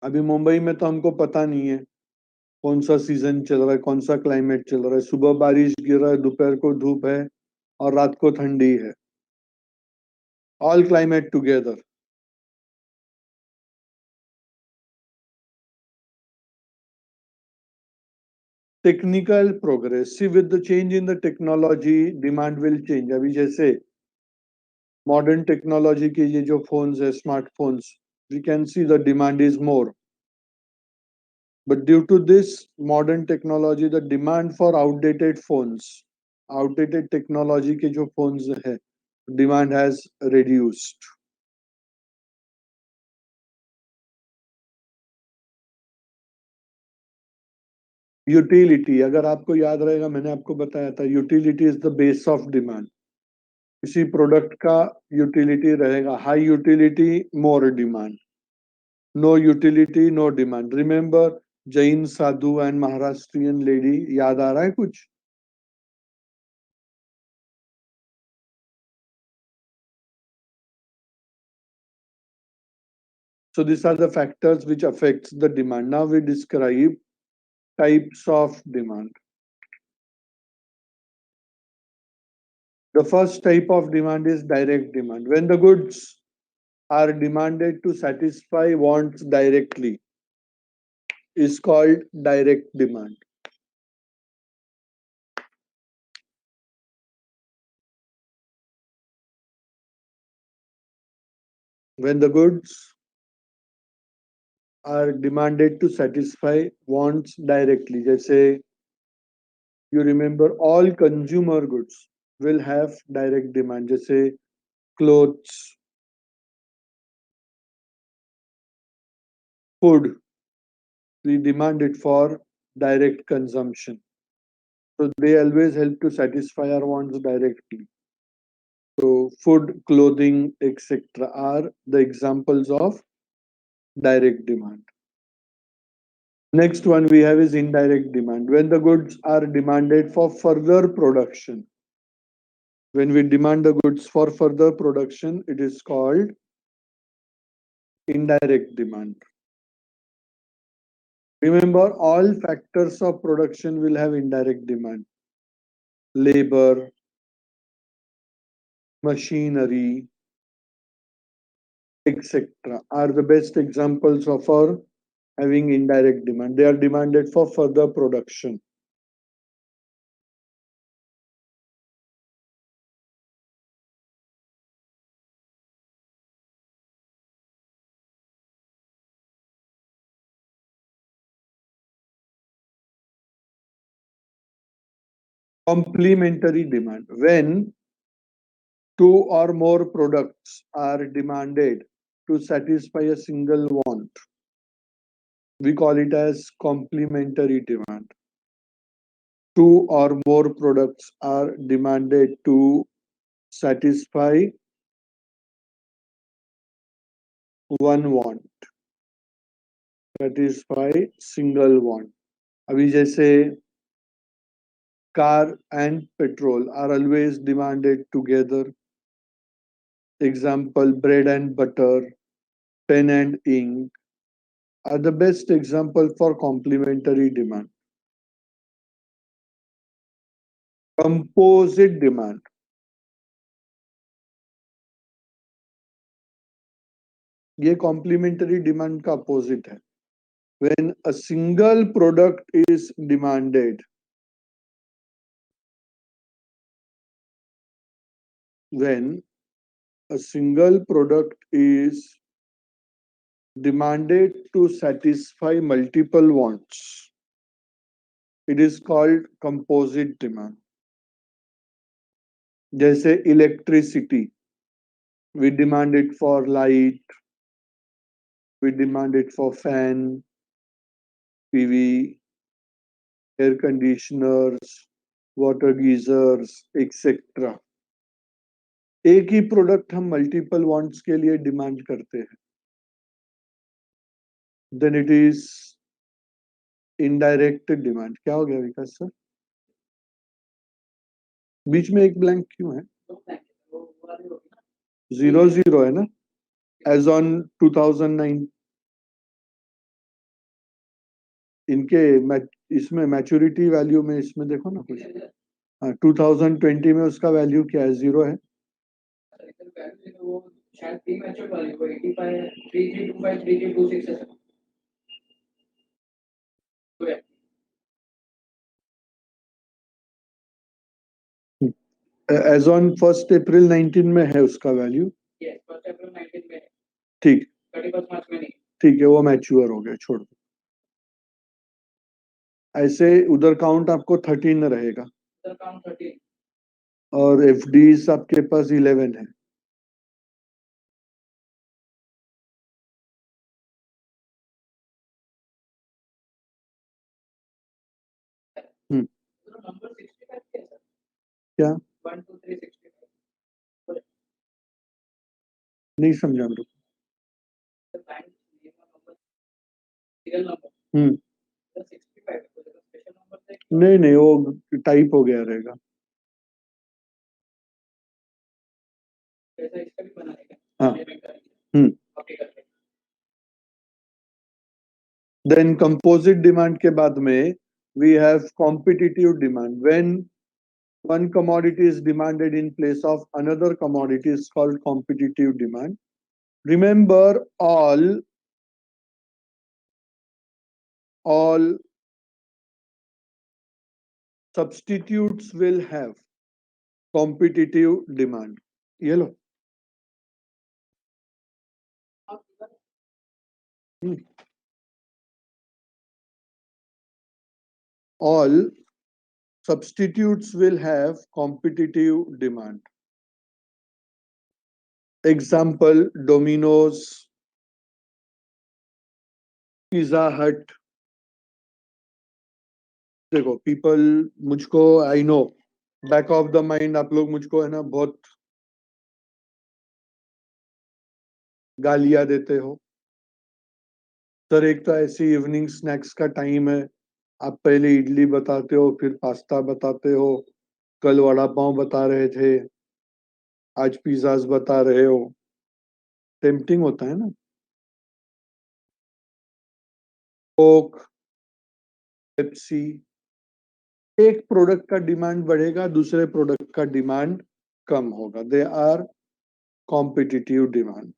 अभी मुंबई में तो हमको पता नहीं है कौन सा सीजन चल रहा है, कौन सा क्लाइमेट चल रहा है। सुबह बारिश गिर रहा है, दोपहर को धूप है और रात को ठंडी है। All climate together. Technical progress, see with the change in the technology demand will change. अभी जैसे मॉडर्न टेक्नोलॉजी के ये जो फोन्स है, smartphones, we can see the demand is more, but due to this modern technology the demand for outdated phones, outdated technology के जो phones है, demand has reduced. Utility, अगर आपको याद रहेगा मैंने आपको बताया था utility is the base of demand. किसी प्रोडक्ट का यूटिलिटी रहेगा, high utility more demand, no utility no demand. Remember Jain sadhu and Maharashtrian lady, याद आ रहा है कुछ? So these are the factors which affects the demand. Now we describe types of demand. The first type of demand is direct demand. When the goods are demanded to satisfy wants directly, is called direct demand. When the goods are demanded to satisfy wants directly, जैसे you remember all consumer goods will have direct demand, जैसे clothes, food, we demand it for direct consumption. So they always help to satisfy our wants directly. So food, clothing, etc. are the examples of direct demand. Next one we have is indirect demand. When the goods are demanded for further production. When we demand the goods for further production, it is called indirect demand. Remember, all factors of production will have indirect demand. Labor, machinery, etc. are the best examples of our having indirect demand. They are demanded for further production. Complementary demand. When two or more products are demanded to satisfy a single want, we call it as complementary demand. Two or more products are demanded to satisfy one want, satisfy single want. अभी जैसे car and petrol are always demanded together. Example, bread and butter, pen and ink are the best example for complementary demand. Composite demand. ये complementary demand का opposite है. When a single product is demanded, when a single product is demanded to satisfy multiple wants, it is called composite demand. जैसे electricity, we demand it for light, we demand it for fan, PV, air conditioners, water geysers, etc. एक ही product हम multiple wants के लिए demand करते हैं, then it is indirect demand. क्या हो गया विकास सर? बीच में एक ब्लैंक क्यों है? 0 0 है ना, एज ऑन 2009। इनके इसमें मैच्योरिटी वैल्यू में इसमें देखो ना कुछ। हाँ, 2020 में उसका वैल्यू क्या है? 0 है। एज ऑन 1 अप्रैल 19 में है उसका वैल्यू। ठीक, ठीक है, वो मैच्योर हो गया, छोड़ दो। ऐसे उधर काउंट आपको 13 रहेगा, और एफडीज आपके पास 11 है। हम्म, क्या? नहीं समझा मेरे को। नहीं नहीं, वो टाइप हो गया रहेगा। हाँ। देन कंपोजिट डिमांड के बाद में we have competitive demand. When one commodity is demanded in place of another commodity is called competitive demand. Remember, all substitutes will have competitive demand. ये लो। All substitutes will have competitive demand. Example: Domino's, Pizza Hut. देखो, people, मुझको I know back of the mind आप लोग मुझको है ना बहुत गालियां देते हो। सर, एक तो ऐसी इवनिंग स्नैक्स का टाइम है, आप पहले इडली बताते हो, फिर पास्ता बताते हो, कल वड़ा पाव बता रहे थे, आज पिज्जाज बता रहे हो। टेम्पटिंग होता है ना। कोक, पेप्सी, एक प्रोडक्ट का डिमांड बढ़ेगा, दूसरे प्रोडक्ट का डिमांड कम होगा। They are competitive demand.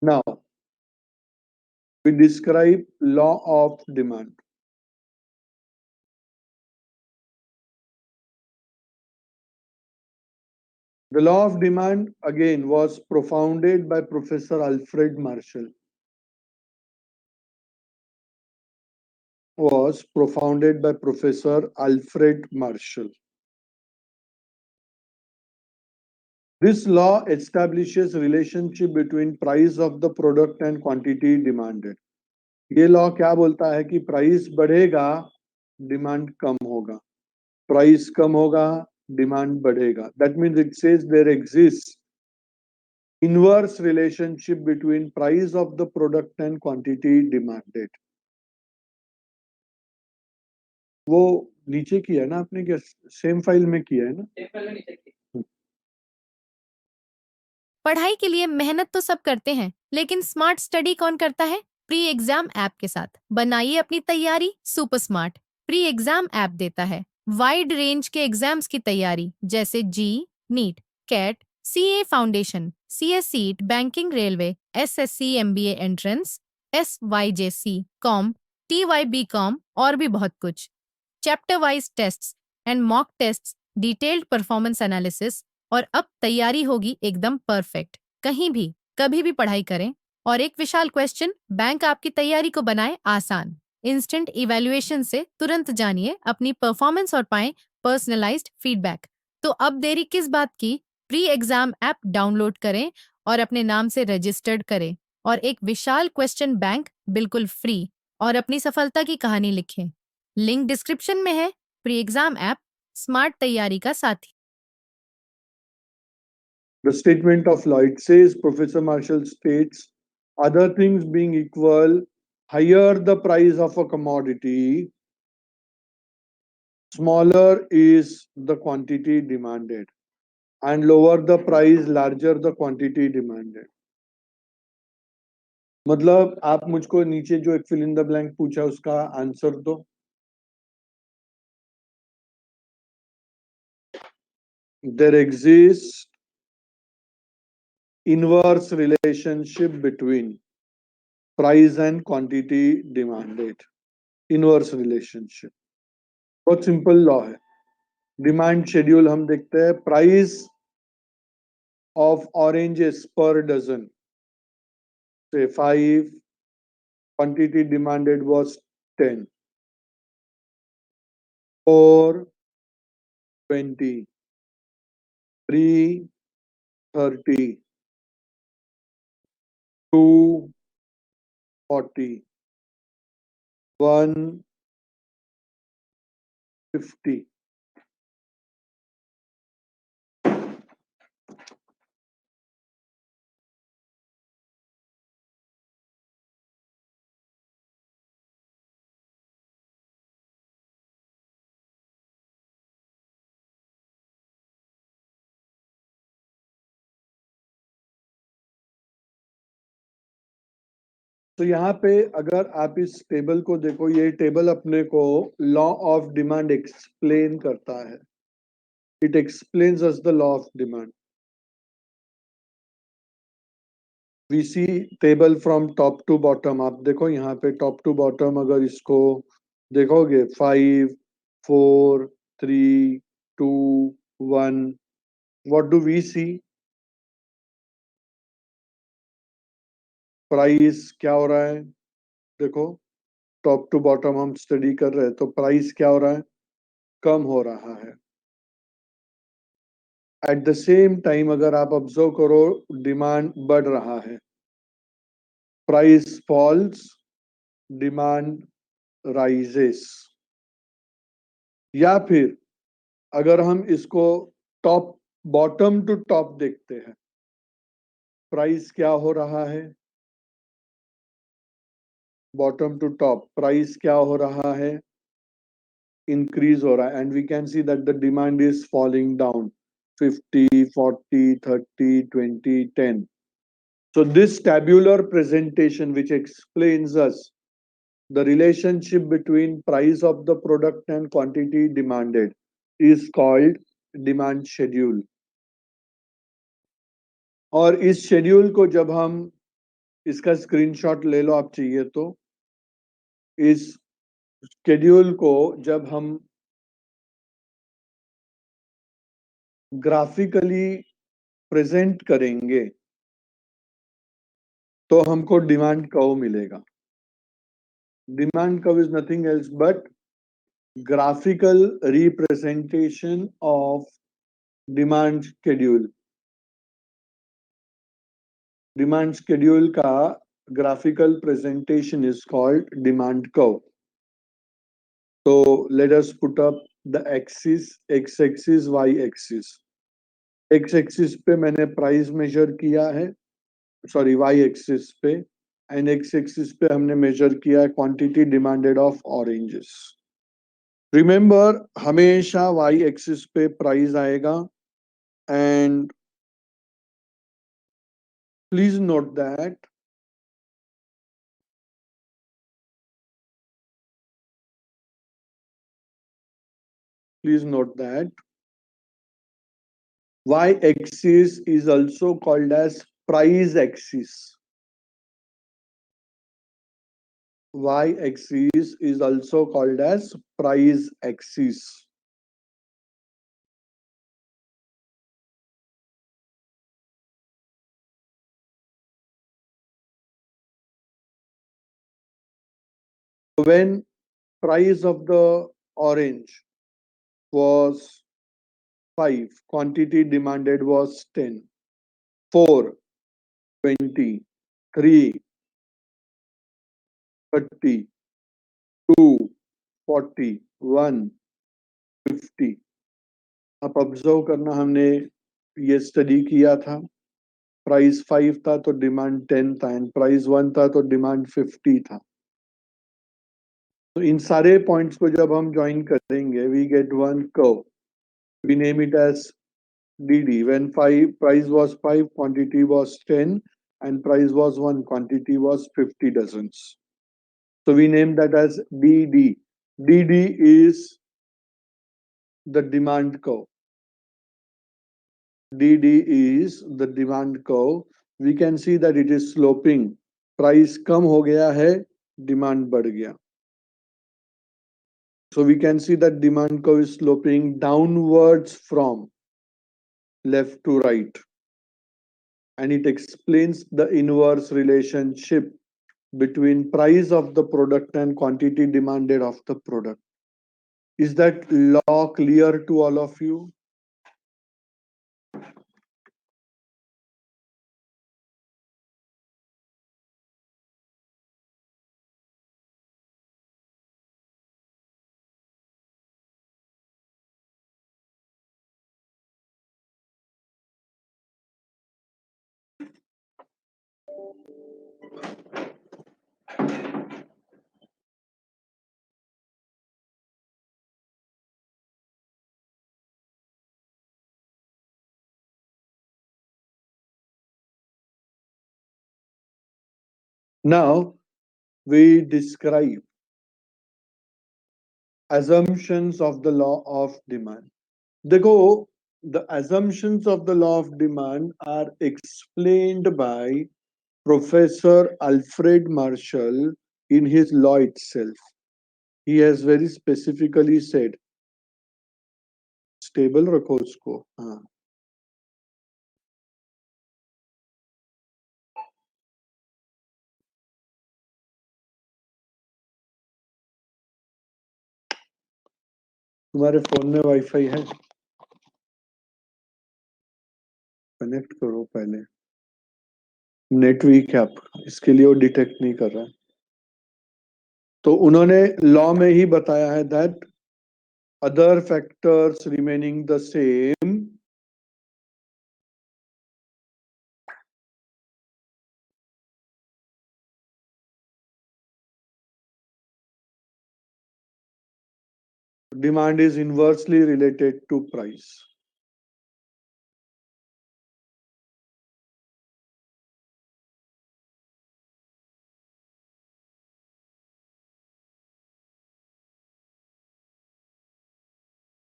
Now we describe law of demand. The law of demand again was propounded by Professor Alfred Marshall. Was propounded by Professor Alfred Marshall. This law establishes relationship between price of the product and quantity demanded. ये law क्या बोलता है कि price बढ़ेगा, demand कम होगा, price कम होगा, demand बढ़ेगा। That means it says there exists inverse relationship between price of the product and quantity demanded. वो नीचे किया है ना आपने, क्या सेम फाइल में किया है ना? पढ़ाई के लिए मेहनत तो सब करते हैं, लेकिन स्मार्ट स्टडी कौन करता है? प्री एग्जाम ऐप के साथ बनाइए अपनी तैयारी super smart. Pre exam app देता है वाइड रेंज के एग्जाम्स की तैयारी, जैसे JEE, NEET, CAT, CA foundation, CS seat, banking, railway, SSC, MBA entrance, SYJC, com, TYB com और भी बहुत कुछ। Chapter wise tests and mock tests, detailed performance analysis, और अब तैयारी होगी एकदम परफेक्ट। कहीं भी कभी भी पढ़ाई करें, और एक विशाल क्वेश्चन बैंक आपकी तैयारी को बनाए आसान। इंस्टेंट इवैल्यूएशन से तुरंत जानिए अपनी परफॉर्मेंस और पाएं पर्सनलाइज्ड फीडबैक। तो अब देरी किस बात की? प्री एग्जाम ऐप डाउनलोड करें और अपने नाम से रजिस्टर्ड करें, और एक विशाल क्वेश्चन बैंक बिल्कुल फ्री, और अपनी सफलता की कहानी लिखें। लिंक डिस्क्रिप्शन में है। प्री एग्जाम ऐप स्मार्ट तैयारी का साथी। The statement of law, it says, Professor Marshall states, other things being equal, higher the price of a commodity, smaller is the quantity demanded, and lower the price, larger the quantity demanded. मतलब आप मुझको नीचे जो एक fill in the blank पूछा उसका answer दो. There exists inverse relationship between price and quantity demanded. Inverse relationship. बहुत सिंपल लॉ है. डिमांड शेड्यूल हम देखते हैं. Price of oranges per dozen say 5, quantity demanded was 10. 4, 20. 3, 30. 2, 40. 1, 50. तो यहाँ पे अगर आप इस टेबल को देखो, ये टेबल अपने को लॉ ऑफ डिमांड एक्सप्लेन करता है. It explains us the law of demand. We see table from top to bottom. आप देखो यहाँ पे टॉप टू बॉटम अगर इसको देखोगे 5, 4, 3, 2, 1. What do we see? Price क्या हो रहा है? देखो टॉप टू बॉटम हम स्टडी कर रहे हैं तो प्राइस क्या हो रहा है? कम हो रहा है. एट द सेम टाइम अगर आप ऑब्जर्व करो डिमांड बढ़ रहा है. Price falls, demand rises. या फिर अगर हम इसको टॉप बॉटम टू टॉप देखते हैं, प्राइस क्या हो रहा है? बॉटम टू टॉप प्राइस क्या हो रहा है? इंक्रीज हो रहा है. And we can see that the demand is falling down. 50, 40, 30, 20, 10. So this tabular presentation which explains us the relationship between price of the product and quantity demanded is called demand schedule. और इस schedule को जब हम इसका screenshot ले लो आप चाहिए तो. इस शेड्यूल को जब हम ग्राफिकली प्रेजेंट करेंगे तो हमको डिमांड कर्व मिलेगा. Demand curve is nothing else but graphical representation of demand schedule. Demand schedule का graphical presentation is called demand curve. So let us put up the axis, x axis, y axis. x axis पे मैंने price major किया है, sorry y axis पे, and x axis पे हमने major किया है quantity demanded of oranges. Remember हमेशा y axis पे प्राइस आएगा. And please note that y-axis is also called as price axis. Y-axis is also called as price axis. When price of the orange was 5, quantity demanded was 10. 4, 20, 3, 30, 2, 40, 1, 50. आप observe करना, हमने ये study किया था. Price 5 था तो demand 10 था, and price 1 था तो डिमांड 50 था. तो इन सारे पॉइंट्स को जब हम ज्वाइन करेंगे we get one curve. We name it as DD. When 5 price was 5, quantity was 10, and price was 1, quantity was 50 dozens. So we named that as DD. DD is the demand curve. DD is the demand curve. We can see that it is sloping. Price कम हो गया है, demand बढ़ गया. So we can see that demand curve is sloping downwards from left to right. And it explains the inverse relationship between price of the product and quantity demanded of the product. Is that law clear to all of you? Now we describe assumptions of the law of demand. देखो, the assumptions of the law of demand are explained by Professor Alfred Marshall in his law itself. He has very specifically said, stable रखो उसको, हाँ. तुम्हारे phone में wifi है? Connect करो पहले. Net week है आपका, इसके लिए वो डिटेक्ट नहीं कर रहा है. तो उन्होंने लॉ में ही बताया है that other factors remaining the same, demand is inversely related to price.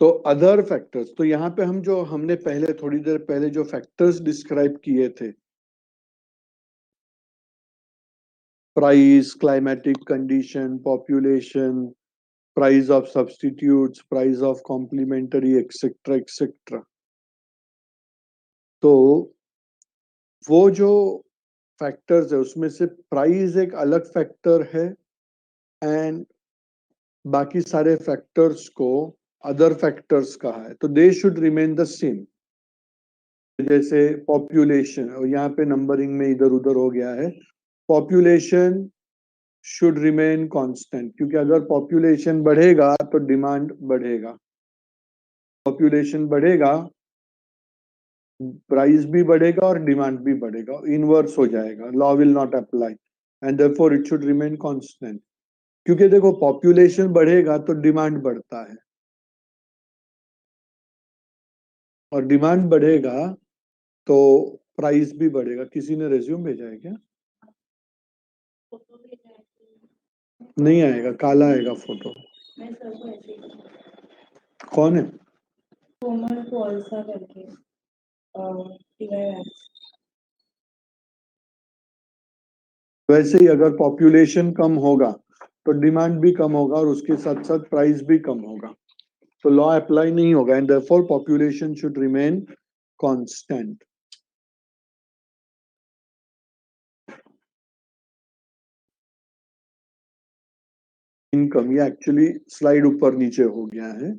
तो अदर फैक्टर्स, तो यहाँ पे हम जो हमने पहले थोड़ी देर पहले जो फैक्टर्स डिस्क्राइब किए थे, price, climatic condition, population, price of substitutes, price of complementary, etcetera etcetera. तो वो जो फैक्टर्स है उसमें से प्राइस एक अलग फैक्टर है एंड बाकी सारे फैक्टर्स को अदर फैक्टर्स कहा है. तो they should remain the same. जैसे पॉपुलेशन, और यहाँ पे नंबरिंग में इधर उधर हो गया है. पॉपुलेशन शुड रिमेन कांस्टेंट, क्योंकि अगर पॉपुलेशन बढ़ेगा तो डिमांड बढ़ेगा. पॉपुलेशन बढ़ेगा, प्राइस भी बढ़ेगा और डिमांड भी बढ़ेगा. इनवर्स हो जाएगा, law will not apply and therefore it should remain constant. क्योंकि देखो, पॉपुलेशन बढ़ेगा तो डिमांड बढ़ता है और डिमांड बढ़ेगा तो प्राइस भी बढ़ेगा. किसी ने रेज्यूम भेजा है क्या? नहीं आएगा, काला आएगा फोटो. कौन है? कोमल कोलसा करके वैसे ही अगर पॉपुलेशन कम होगा तो डिमांड भी कम होगा और उसके साथ साथ प्राइस भी कम होगा. तो लॉ अप्लाई नहीं होगा and therefore population should remain constant. Income, ये एक्चुअली स्लाइड ऊपर नीचे हो गया है.